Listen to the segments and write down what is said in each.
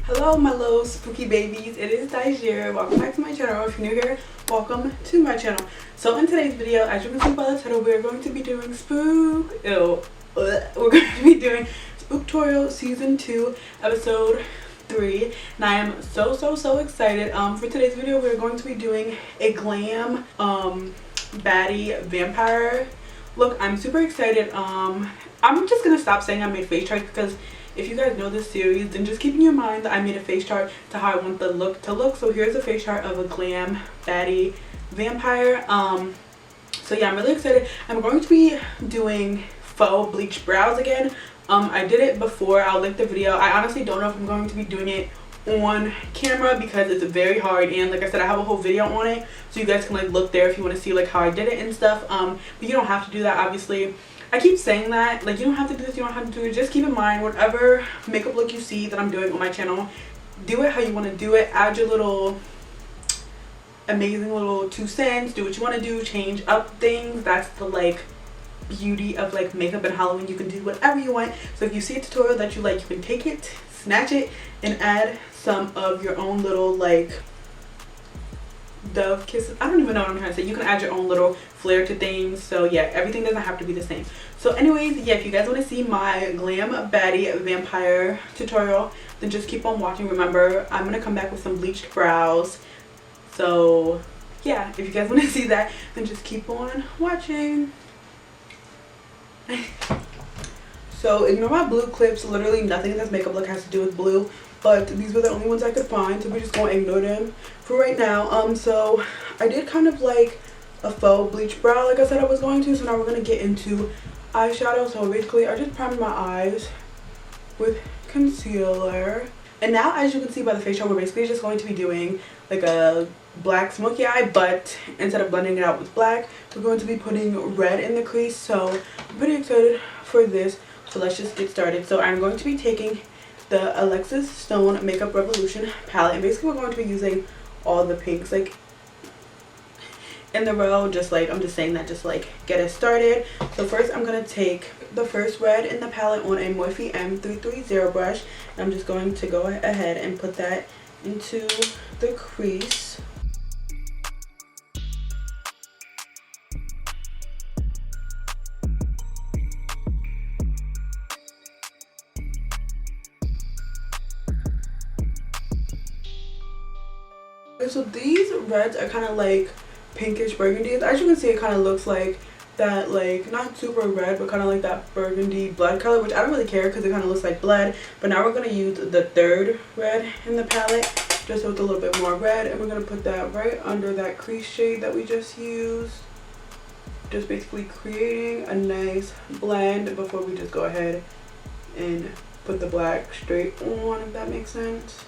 Hello my little spooky babies, it is Daijir. Welcome back to my channel. If you're new here, welcome to my channel. So in today's video, as you can see by the title, we're going to be doing Spooktorial Season 2, Episode 3. And I am so excited. For today's video, we're going to be doing a glam baddie vampire look. I'm super excited. I'm just gonna stop saying I made face charts because if you guys know this series, then just keep in your mind that I made a face chart to how I want the look to look. So here's a face chart of a glam baddie vampire. So yeah, I'm really excited. I'm going to be doing faux bleached brows again. I did it before. I'll link the video. I honestly don't know if I'm going to be doing it on camera because it's very hard, and like I said, I have a whole video on it, so you guys can like look there if you want to see like how I did it and stuff. But you don't have to do that, obviously. I keep saying that, like, you don't have to do this, you don't have to do it. Just keep in mind, whatever makeup look you see that I'm doing on my channel, do it how you want to do it. Add your little amazing little 2 cents. Do what you want to do. Change up things. That's the like beauty of like makeup and Halloween. You can do whatever you want. So if you see a tutorial that you like, you can take it, snatch it, and add some of your own little like dove kisses. I don't even know what I'm trying to say. You can add your own little flair to things. So yeah, everything doesn't have to be the same. So anyways, yeah, if you guys want to see my glam baddie vampire tutorial, then just keep on watching. Remember, I'm gonna come back with some bleached brows. So yeah, if you guys want to see that, then just keep on watching. So ignore my blue clips. Literally nothing in this makeup look has to do with blue, but these were the only ones I could find, so we're just gonna ignore them for right now. So I did kind of like a faux bleach brow like I said I was going to. So now we're gonna get into eyeshadow. So basically I just primed my eyes with concealer, and now as you can see by the face chart, we're basically just going to be doing like a black smoky eye, but instead of blending it out with black, we're going to be putting red in the crease. So I'm pretty excited for this. So let's just get started. So I'm going to be taking the Alexis Stone Makeup Revolution palette, and basically we're going to be using all the pinks like in the row, just like I'm just saying that just like get us started. So first I'm going to take the first red in the palette on a Morphe M330 brush, and I'm just going to go ahead and put that into the crease. So these reds are kind of like pinkish burgundy. As you can see, it kind of looks like that, like not super red, but kind of like that burgundy blood color, which I don't really care because it kind of looks like blood. But now we're going to use the third red in the palette, just with a little bit more red, and we're going to put that right under that crease shade that we just used, just basically creating a nice blend before we just go ahead and put the black straight on, if that makes sense.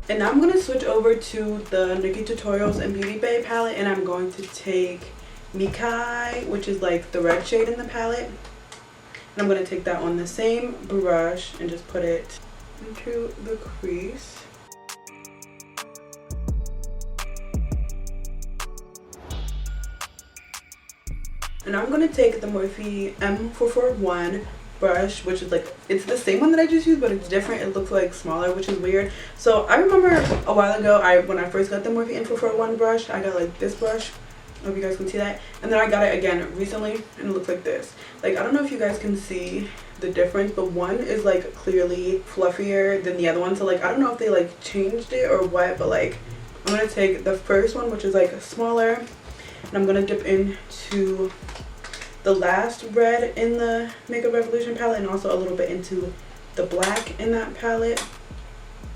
And now I'm going to switch over to the Nikkie Tutorials and Beauty Bay palette, and I'm going to take Mikai, which is like the red shade in the palette. And I'm going to take that on the same brush and just put it into the crease. And I'm going to take the Morphe M441 brush, which is like, it's the same one that I just used, but it's different. It looks like smaller, which is weird. So I remember a while ago, when I first got the Morphe M441 brush, I got like this brush. I hope you guys can see that. And then I got it again recently, and it looks like this. Like, I don't know if you guys can see the difference, but one is like clearly fluffier than the other one. So like, I don't know if they like changed it or what, but like, I'm gonna take the first one, which is like smaller, and I'm gonna dip into the last red in the Makeup Revolution palette, and also a little bit into the black in that palette,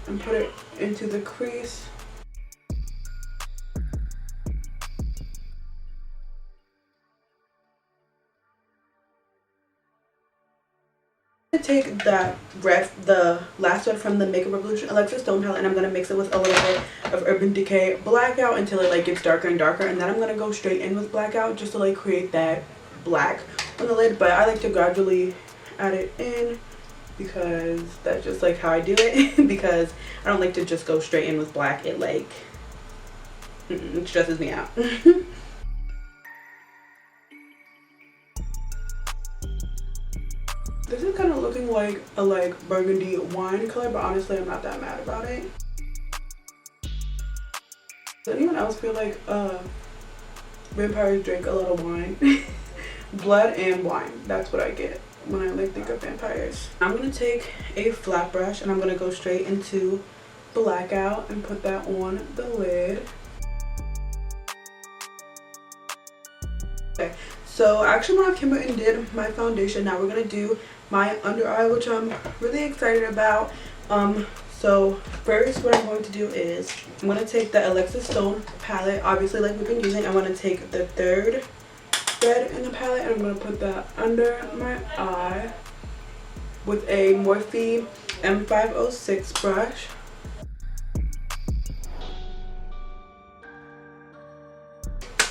and put it into the crease. I'm gonna take that red, the last red from the Makeup Revolution Alexis Stone palette, and I'm gonna mix it with a little bit of Urban Decay Blackout until it like gets darker and darker, and then I'm gonna go straight in with Blackout just to like create that black on the lid. But I like to gradually add it in because that's just like how I do it because I don't like to just go straight in with black. It like it stresses me out. looking like a burgundy wine color, but honestly I'm not that mad about it. Does anyone else feel like vampires drink a lot of wine? Blood and wine, that's what I get when I think of vampires. I'm gonna take a flat brush and I'm gonna go straight into blackout and put that on the lid. Okay, so I actually went off camera and did my foundation. Now we're gonna do my under eye, which I'm really excited about. So first what I'm going to do is I'm gonna take the Alexis Stone palette, obviously like we've been using. I'm gonna take the third red in the palette and I'm gonna put that under my eye with a Morphe M506 brush.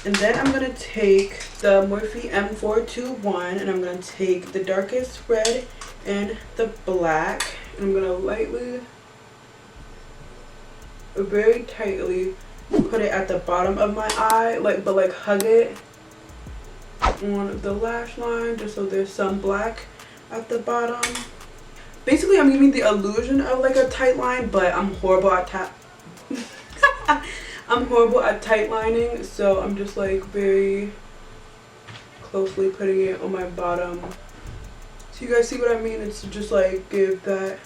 And then I'm gonna take the Morphe M421 and I'm gonna take the darkest red and the black and I'm gonna lightly, very tightly put it at the bottom of my eye, but hug it on the lash line just so there's some black at the bottom. Basically I'm giving the illusion of like a tight line, but I'm horrible at I'm horrible at tight lining, so I'm just like very closely putting it on my bottom. So you guys see what I mean? It's just like give that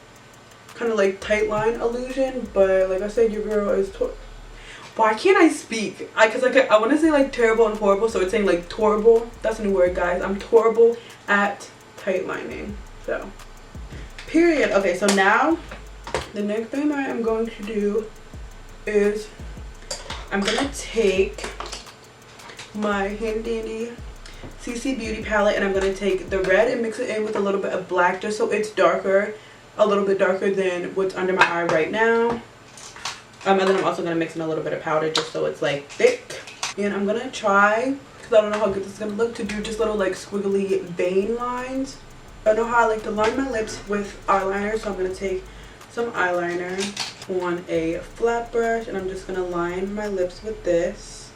kind of like tight line illusion, but like I said, your girl is why can't I speak? I want to say like terrible and horrible, so it's saying like torrible. That's a new word, guys. I'm torrible at tight lining. So period. Okay, so now the next thing I am going to do is I'm gonna take my handy dandy CC Beauty palette and I'm gonna take the red and mix it in with a little bit of black just so it's darker, a little bit darker than what's under my eye right now. And then I'm also gonna mix in a little bit of powder just so it's like thick. And I'm gonna try, because I don't know how good this is gonna look, to do just little like squiggly vein lines. I know how I like to line my lips with eyeliner, so I'm gonna take some eyeliner on a flat brush and I'm just gonna line my lips with this.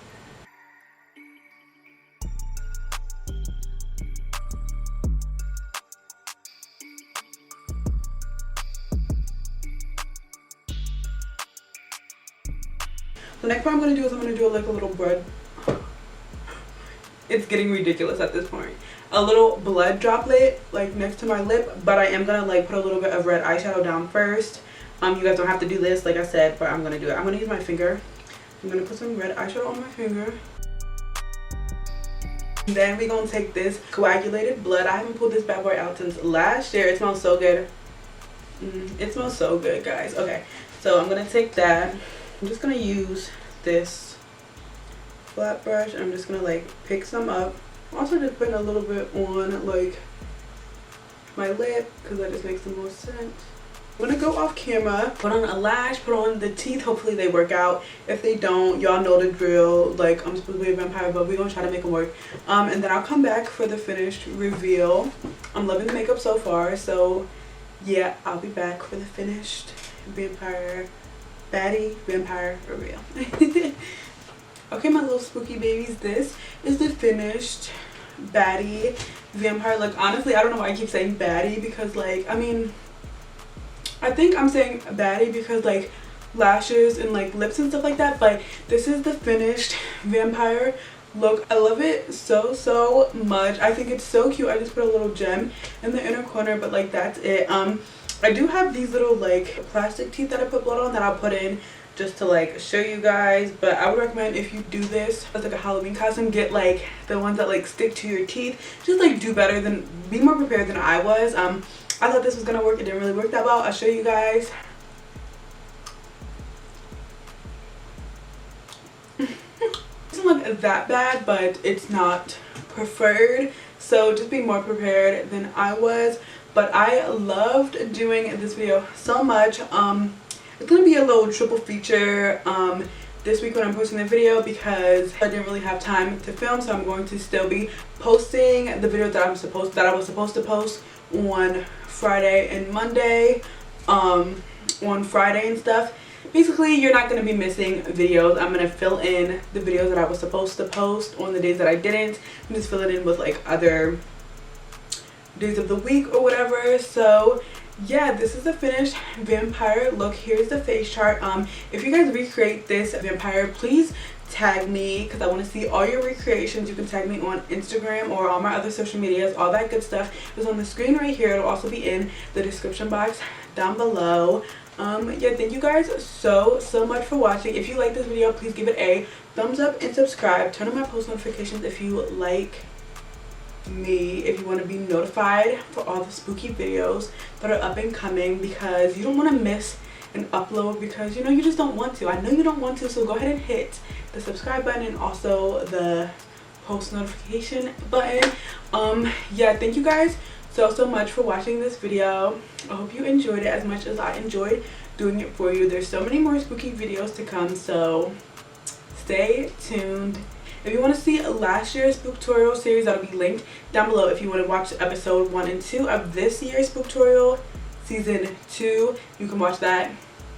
The next part I'm gonna do is I'm gonna do like a little blood. It's getting ridiculous at this point. A little blood droplet like next to my lip, but I am gonna like put a little bit of red eyeshadow down first. You guys don't have to do this like I said, but I'm gonna do it. I'm gonna use my finger. I'm gonna put some red eyeshadow on my finger. And then we're gonna take this coagulated blood. I haven't pulled this bad boy out since last year. It smells so good. It smells so good, guys. Okay, so I'm gonna take that. I'm just gonna use this flat brush. I'm just gonna like pick some up. I'm also just putting a little bit on like my lip because that just makes the most sense. I'm gonna go off camera, put on a lash, put on the teeth. Hopefully they work out. If they don't, y'all know the drill. Like, I'm supposed to be a vampire, but we're gonna try to make them work. And then I'll come back for the finished reveal. I'm loving the makeup so far, so yeah, I'll be back for the finished Baddie vampire reveal. Okay, my little spooky babies, this is the finished Baddie vampire look. Honestly, I don't know why I keep saying Baddie because like, I think I'm saying Baddie because like lashes and like lips and stuff like that, but this is the finished vampire look. I love it so much. I think it's so cute. I just put a little gem in the inner corner, but like that's it. I do have these little like plastic teeth that I put blood on that I'll put in just to like show you guys, but I would recommend if you do this as like a Halloween costume, get like the ones that like stick to your teeth. Just like do better than, be more prepared than I was. I thought this was gonna work. It didn't really work that well. I'll show you guys. It doesn't look that bad, but it's not preferred, so just be more prepared than I was. But I loved doing this video so much. It's gonna be a little triple feature this week when I'm posting the video because I didn't really have time to film, so I'm going to still be posting the video that I was supposed to post on Friday and Monday, on Friday and stuff. Basically, you're not going to be missing videos. I'm going to fill in the videos that I was supposed to post on the days that I didn't. I'm just fill it in with like other days of the week or whatever. So yeah, this is the finished vampire look. Here's the face chart. If you guys recreate this vampire, please tag me because I want to see all your recreations. You can tag me on Instagram or all my other social medias. All that good stuff is on the screen right here. It'll also be in the description box down below. Yeah, thank you guys so much for watching. If you like this video, please give it a thumbs up and subscribe. Turn on my post notifications if you like me, if you want to be notified for all the spooky videos that are up and coming, because you don't want to miss an upload, because you know you just don't want to. I know you don't want to, so go ahead and hit the subscribe button and also the post notification button. Yeah, thank you guys so much for watching this video. I hope you enjoyed it as much as I enjoyed doing it for you. There's so many more spooky videos to come, so stay tuned. If you want to see last year's Spooktorial series, that'll be linked down below. If you want to watch episode 1 and 2 of this year's Spooktorial season 2, you can watch that.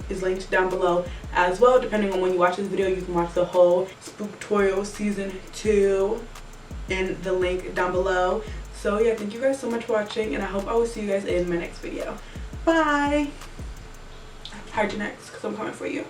Is linked down below as well. Depending on when you watch this video, you can watch the whole Spooktorial season 2 in the link down below. So yeah, thank you guys so much for watching, and I hope I will see you guys in my next video. Bye. Hide your next because I'm coming for you.